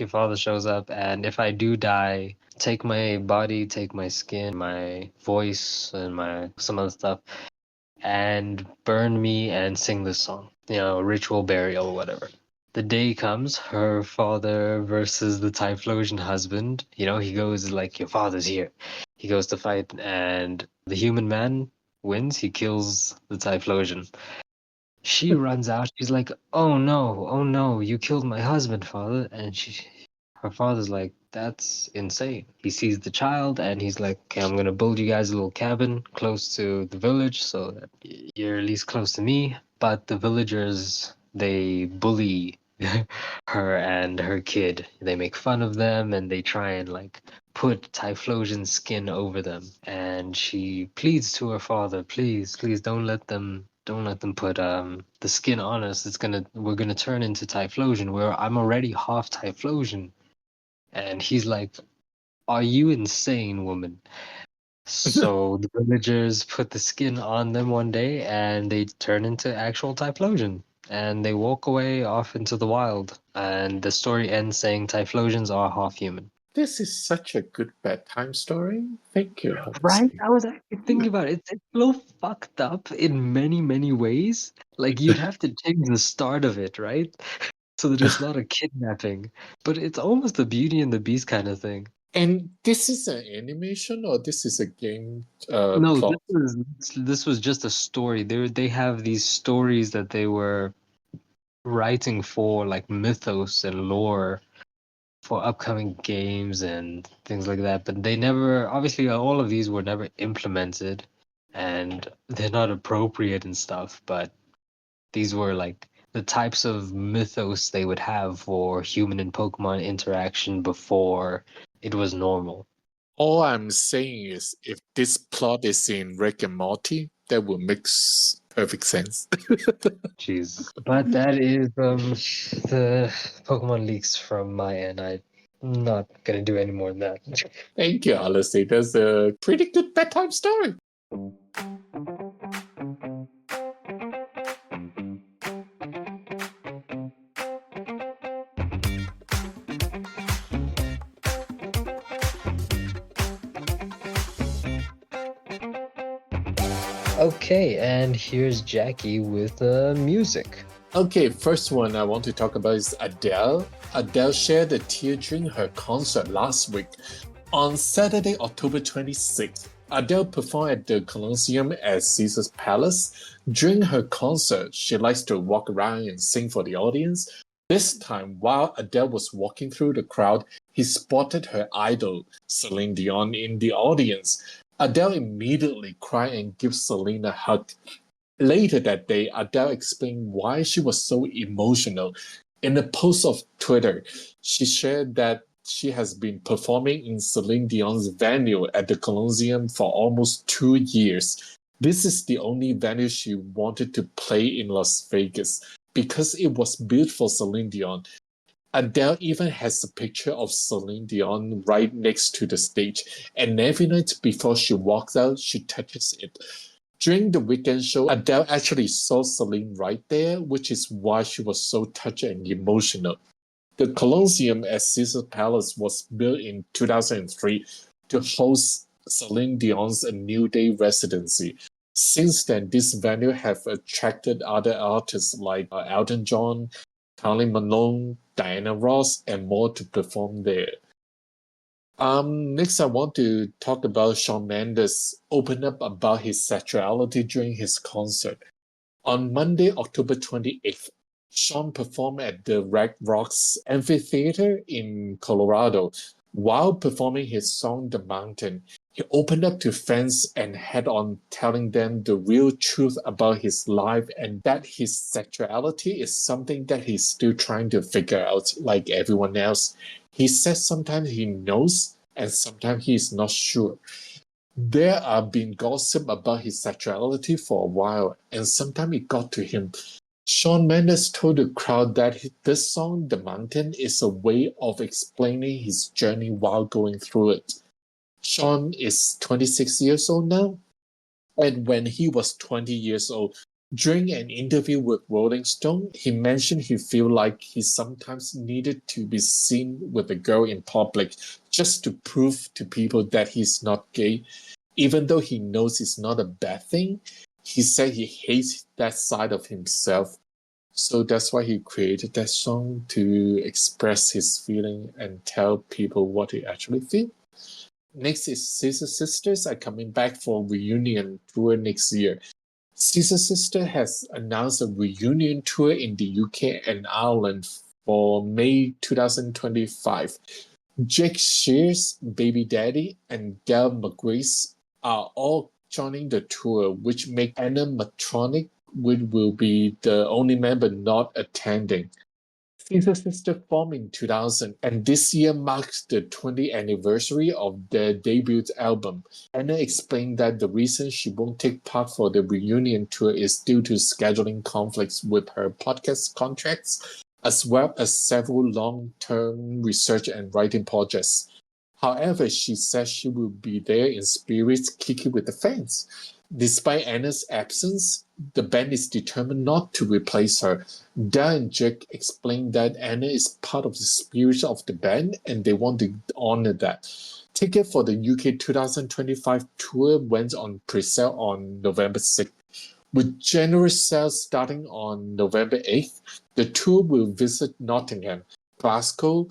[SPEAKER 2] your father shows up and if I do die, take my body, take my skin, my voice, and my some other stuff, and burn me and sing this song. Ritual burial or whatever." The day comes, her father versus the Typhlosion husband. He goes like, "Your father's here." He goes to fight, and the human man wins. He kills the Typhlosion. She runs out. She's like, oh no, you killed my husband, father." And her father's like, "That's insane." He sees the child and he's like, "Okay, I'm gonna build you guys a little cabin close to the village so that you're at least close to me." But the villagers, they bully her and her kid. They make fun of them and they try and like put Typhlosion's skin over them. And she pleads to her father, "Please, please don't let them put the skin on us. We're gonna turn into Typhlosion. I'm already half Typhlosion." And he's like, "Are you insane, woman?" So the villagers put the skin on them one day and they turn into actual Typhlosion. And they walk away off into the wild. And the story ends saying Typhlosions are half human.
[SPEAKER 3] This is such a good bedtime story. Thank you,
[SPEAKER 2] Right?
[SPEAKER 3] honestly.
[SPEAKER 2] I was actually thinking about it. It's so fucked up in many, many ways. Like, you'd have to change the start of it, right? So that it's not a kidnapping. But it's almost the Beauty and the Beast kind of thing.
[SPEAKER 3] And this is an animation or this is a game
[SPEAKER 2] No,
[SPEAKER 3] plot?
[SPEAKER 2] this was just a story. They have these stories that they were writing for like mythos and lore for upcoming games and things like that. But they never, obviously, all of these were never implemented, and they're not appropriate and stuff. But these were like the types of mythos they would have for human and Pokemon interaction before it was normal.
[SPEAKER 3] All I'm saying is if this plot is in Rick and Morty, that would make perfect sense.
[SPEAKER 2] Jesus. But that is the Pokemon leaks from my end. I'm not gonna do any more than that.
[SPEAKER 3] Thank you, honestly. That's a pretty good bedtime story.
[SPEAKER 2] Okay, and here's Jackie with music.
[SPEAKER 3] Okay, first one I want to talk about is Adele. Adele shared a tear during her concert last week on Saturday, October 26th. Adele performed at the Colosseum at Caesar's Palace. During her concert, she likes to walk around and sing for the audience. This time, while Adele was walking through the crowd, he spotted her idol, Celine Dion, in the audience. Adele immediately cried and gave Celine a hug. Later that day, Adele explained why she was so emotional. In a post of Twitter, she shared that she has been performing in Celine Dion's venue at the Colosseum for almost 2 years. This is the only venue she wanted to play in Las Vegas because it was built for Celine Dion. Adele even has a picture of Celine Dion right next to the stage, and every night before she walks out, she touches it. During the weekend show, Adele actually saw Celine right there, which is why she was so touched and emotional. The Colosseum at Caesar's Palace was built in 2003 to host Celine Dion's New Day residency. Since then, this venue have attracted other artists like Elton John, Kylie Minogue, Diana Ross, and more to perform there. Next, I want to talk about Shawn Mendes opened up about his sexuality during his concert. On Monday, October 28th, Shawn performed at the Red Rocks Amphitheater in Colorado. While performing his song The Mountain, he opened up to fans and had on telling them the real truth about his life and that his sexuality is something that he's still trying to figure out like everyone else. He says sometimes he knows and sometimes he is not sure. There have been gossip about his sexuality for a while, and sometimes it got to him. Shawn Mendes told the crowd that this song, The Mountain, is a way of explaining his journey while going through it. Shawn is 26 years old now, and when he was 20 years old, during an interview with Rolling Stone, he mentioned he felt like he sometimes needed to be seen with a girl in public just to prove to people that he's not gay. Even though he knows it's not a bad thing, he said he hates that side of himself. So that's why he created that song to express his feeling and tell people what he actually feels. Next is Scissor Sisters are coming back for a reunion tour next year. Scissor Sister has announced a reunion tour in the UK and Ireland for May 2025. Jake Shears, Baby Daddy, and Gail McGrace are all joining the tour, which makes Anna Matronic, which will be the only member not attending. Scissor Sister formed in 2000, and this year marks the 20th anniversary of their debut album. Anna explained that the reason she won't take part for the reunion tour is due to scheduling conflicts with her podcast contracts, as well as several long-term research and writing projects. However, she says she will be there in spirit kicking with the fans. Despite Anna's absence, the band is determined not to replace her. Dale and Jake explained that Anna is part of the spirit of the band and they want to honor that. Ticket for the UK 2025 tour went on pre-sale on November 6th. With generous sales starting on November 8th, the tour will visit Nottingham, Glasgow,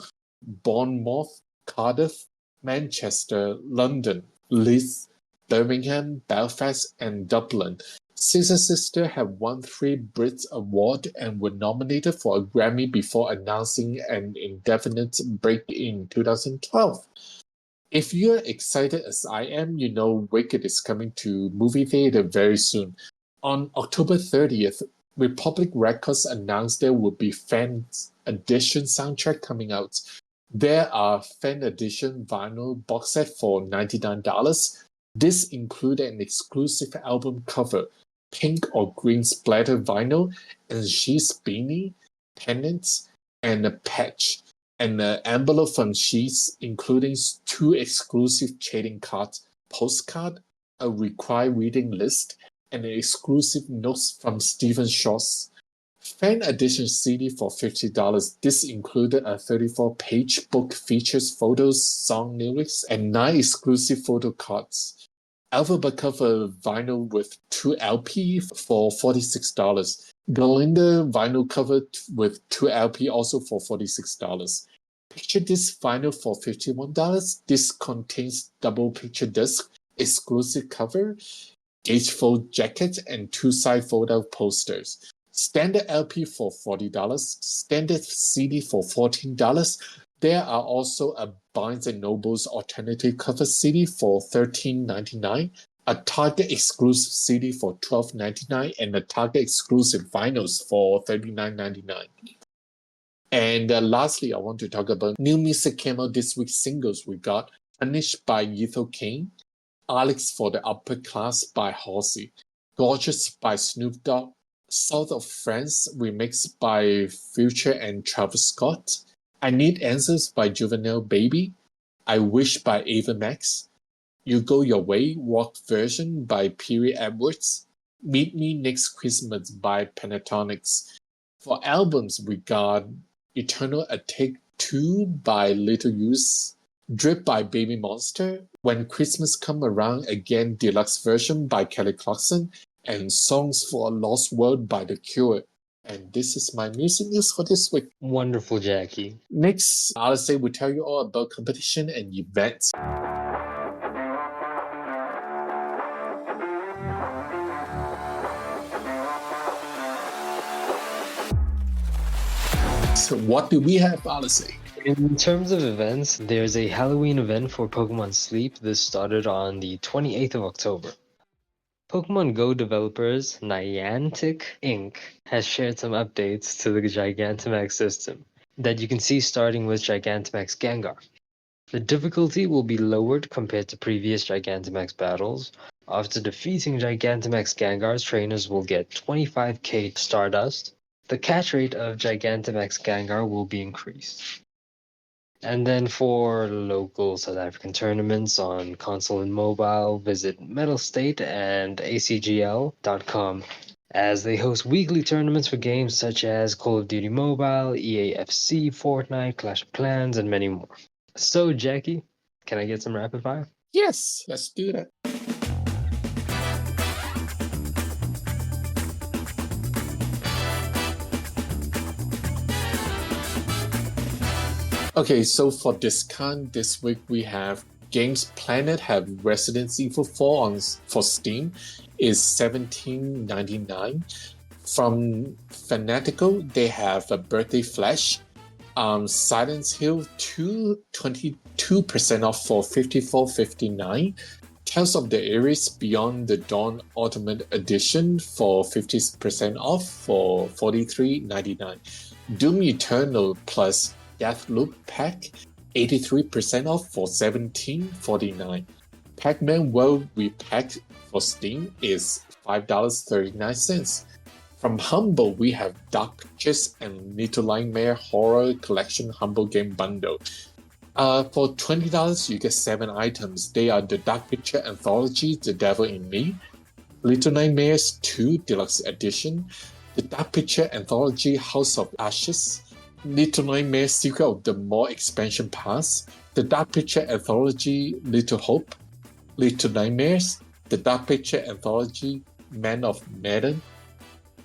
[SPEAKER 3] Bournemouth, Cardiff, Manchester, London, Leeds, Birmingham, Belfast, and Dublin. Scissor Sister have won 3 Brit Awards and were nominated for a Grammy before announcing an indefinite break in 2012. If you're excited as I am, you know Wicked is coming to movie theater very soon. On October 30th, Republic Records announced there will be fan edition soundtrack coming out. There are fan edition vinyl box set for $99. This included an exclusive album cover, pink or green splatter vinyl, and She's beanie, pennants, and a patch, and an envelope from She's, including 2 exclusive trading cards, postcard, a required reading list, and an exclusive notes from Stephen Shaw's fan edition CD for $50. This included a 34-page book features photos, song lyrics, and 9 exclusive photo cards. Alphabet cover vinyl with 2 LP for $46. Galinda vinyl cover with 2 LP also for $46. Picture disc vinyl for $51. This contains double picture disc, exclusive cover, gatefold jacket, and 2-side fold-out posters. Standard LP for $40, standard CD for $14. There are also a Barnes & Noble's alternative cover CD for $13.99, a Target exclusive CD for $12.99, and a Target exclusive vinyls for $39.99. And lastly, I want to talk about new music came out this week singles. We got Punished by Ethel Cain, Alex for the Upper Class by Halsey, Gorgeous by Snoop Dogg, South of France remixed by Future and Travis Scott, I Need Answers by Juvenile Baby, I Wish by Ava Max, You Go Your Way Walk version by Piri Edwards, Meet Me Next Christmas by Pentatonics. For albums, we got Eternal A Take 2 by Little Use, Drip by Baby Monster, When Christmas Come Around Again Deluxe version by Kelly Clarkson, and Songs for a Lost World by The Cure. And this is my music news for this week.
[SPEAKER 2] Wonderful, Jackie.
[SPEAKER 3] Next, Alice will tell you all about competition and events. So what do we have, Alice?
[SPEAKER 2] In terms of events, there's a Halloween event for Pokemon Sleep. This started on the 28th of October. Pokemon Go developers Niantic Inc. has shared some updates to the Gigantamax system that you can see starting with Gigantamax Gengar. The difficulty will be lowered compared to previous Gigantamax battles. After defeating Gigantamax Gengar, trainers will get 25k Stardust. The catch rate of Gigantamax Gengar will be increased. And then for local South African tournaments on console and mobile, visit Metal State and acgl.com as they host weekly tournaments for games such as Call of Duty Mobile, EAFC, Fortnite, Clash of Clans, and many more. So, Jackie, can I get some rapid fire?
[SPEAKER 3] Yes, let's do that. Okay, so for discount this week we have Games Planet have Resident Evil 4 on for Steam is $17.99. From Fanatical they have a Birthday Flash, Silent Hill 2 22% off for $54.59. Tales of the Ares Beyond the Dawn Ultimate Edition for 50% off for $43.99. Doom Eternal Plus Deathloop Pack 83% off for $17.49. Pac-Man World Repack for Steam is $5.39. From Humble, we have Dark Pictures and Little Nightmare Horror Collection Humble Game Bundle. For $20, you get 7 items. They are the Dark Picture Anthology, The Devil in Me, Little Nightmares 2 Deluxe Edition, the Dark Picture Anthology House of Ashes, Little Nightmares Secret of the Maw Expansion Pass, the Dark Picture Anthology Little Hope, Little Nightmares, the Dark Picture Anthology Man of Medan.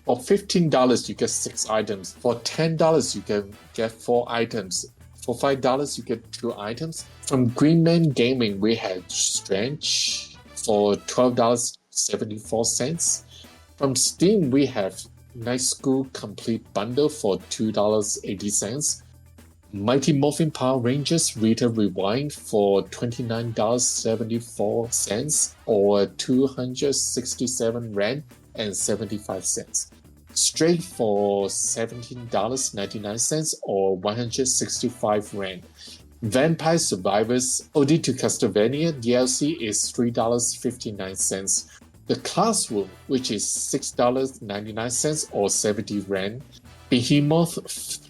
[SPEAKER 3] For $15, you get 6 items. For $10, you can get 4 items. For $5, you get 2 items. From Greenman Gaming, we had Strange for $12.74. From Steam, we have Night School Complete Bundle for $2.80. Mighty Morphin Power Rangers Rita Rewind for $29.74 or 267 Rand and 75 cents. Stray for $17.99 or 165 Rand. Vampire Survivors Ode to Castlevania DLC is $3.59. The Classroom, which is $6.99 or 70 Rand. Behemoth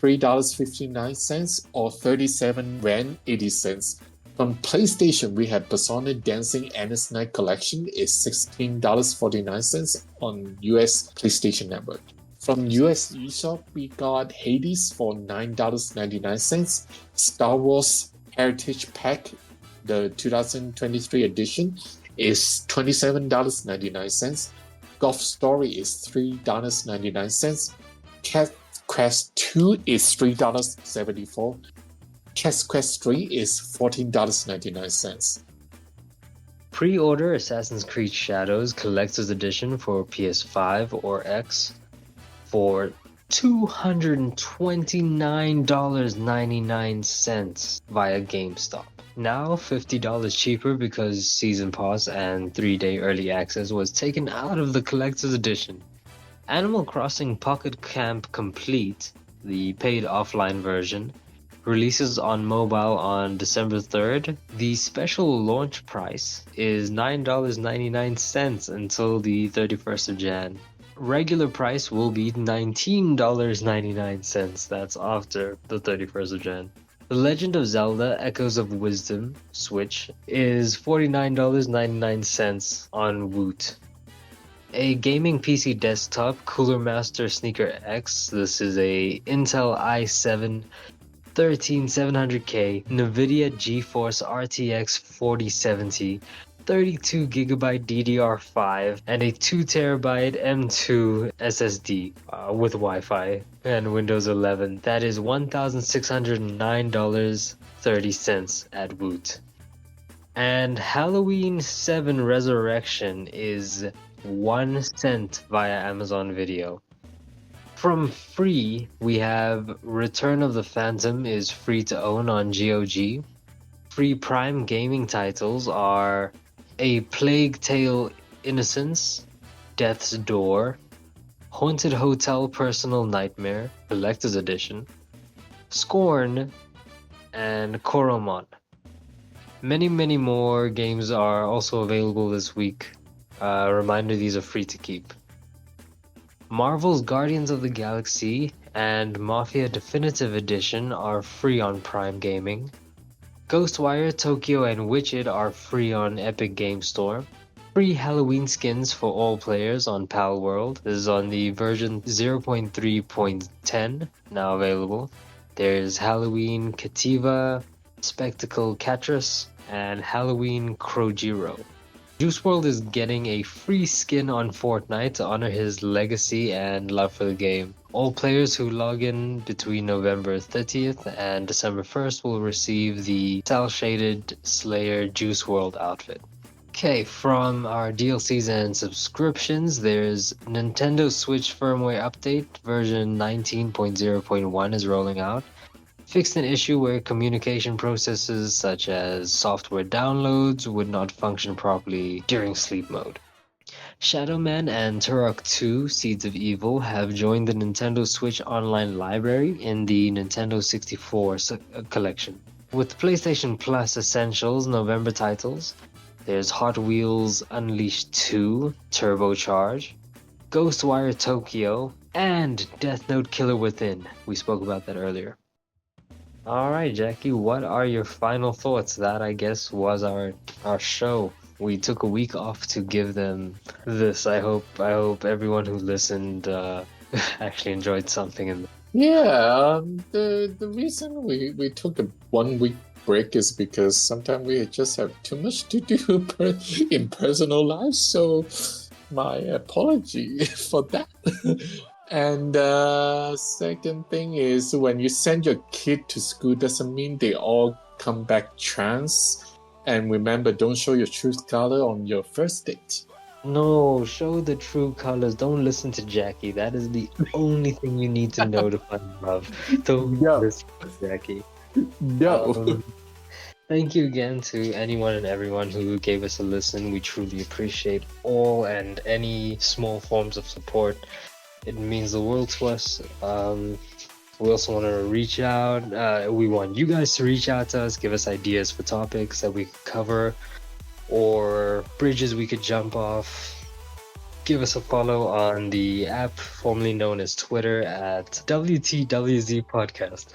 [SPEAKER 3] $3.59 or 37 Rand 80 cents. From PlayStation, we have Persona Dancing Endless Night Collection is $16.49 on US PlayStation Network. From US eShop, we got Hades for $9.99. Star Wars Heritage Pack, the 2023 edition, is $27.99. Golf Story is $3.99. Cat Quest 2 is $3.74. Cat Quest 3 is $14.99.
[SPEAKER 2] Pre-order Assassin's Creed Shadows Collector's Edition for PS5 or X for $229.99 via GameStop. Now $50 cheaper because Season Pass and 3-day early access was taken out of the Collector's Edition. Animal Crossing Pocket Camp Complete, the paid offline version, releases on mobile on December 3rd. The special launch price is $9.99 until the 31st of Jan. Regular price will be $19.99. That's after the 31st of Jan. The Legend of Zelda Echoes of Wisdom Switch is $49.99 on Woot. A gaming PC desktop Cooler Master Sneaker X. This is a Intel i7 13700K NVIDIA GeForce RTX 4070 32GB DDR5 and a 2TB M2 SSD with Wi-Fi and Windows 11. That is $1,609.30 at Woot. And Halloween 7 Resurrection is 1 cent via Amazon Video. From free, we have Return of the Phantom is free to own on GOG. Free Prime gaming titles are A Plague Tale Innocence, Death's Door, Haunted Hotel Personal Nightmare Collector's Edition, Scorn, and Koromon. Many more games are also available this week. Reminder, these are free to keep. Marvel's Guardians of the Galaxy and Mafia Definitive Edition are free on Prime Gaming. Ghostwire, Tokyo, and Witcher are free on Epic Game Store. Free Halloween skins for all players on Palworld. This is on the version 0.3.10, now available. There's Halloween Kativa, Spectacle Catrus, and Halloween Krojiro. Juice WRLD is getting a free skin on Fortnite to honor his legacy and love for the game. All players who log in between November 30th and December 1st will receive the cel-shaded Slayer Juice WRLD outfit. Okay, from our DLCs and subscriptions, there's Nintendo Switch firmware update version 19.0.1 is rolling out. Fixed an issue where communication processes such as software downloads would not function properly during sleep mode. Shadow Man and Turok 2 Seeds of Evil have joined the Nintendo Switch Online library in the Nintendo 64 collection. With PlayStation Plus Essentials November titles, there's Hot Wheels Unleashed 2 Turbocharge, Ghostwire Tokyo, and Death Note Killer Within. We spoke about that earlier. Alright, Jackie, what are your final thoughts? That, I guess, was our show. We took a week off to give them this. I hope everyone who listened actually enjoyed something in
[SPEAKER 3] The reason we took a 1 week break is because sometimes we just have too much to do in personal life, so my apology for that. And second thing is, when you send your kid to school, doesn't mean they all come back trans. And remember, don't show your true color on your first date.
[SPEAKER 2] No, show the true colors. Don't listen to Jackie. That is the only thing you need to know to find love. Don't listen to Jackie.
[SPEAKER 3] No.
[SPEAKER 2] Thank you again to anyone and everyone who gave us a listen. We truly appreciate all and any small forms of support. It means the world to us. We also want to reach out. We want you guys to reach out to us, give us ideas for topics that we could cover or bridges we could jump off. Give us a follow on the app formerly known as Twitter at WTWZ Podcast.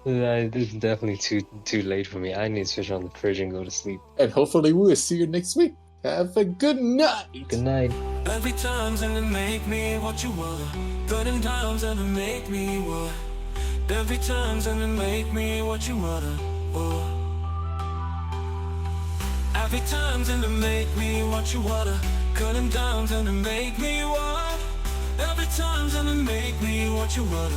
[SPEAKER 2] It's definitely too late for me. I need to switch on the fridge and go to sleep.
[SPEAKER 3] And hopefully we'll see you next week. Have a good night.
[SPEAKER 2] Good night.
[SPEAKER 4] Every time's gonna make me what you want. Burning times gonna make me what. Every time's gonna make me what you wanna. Every time's gonna make me what you wanna. Cutting down's gonna make me what. Every time's gonna make me what you wanna.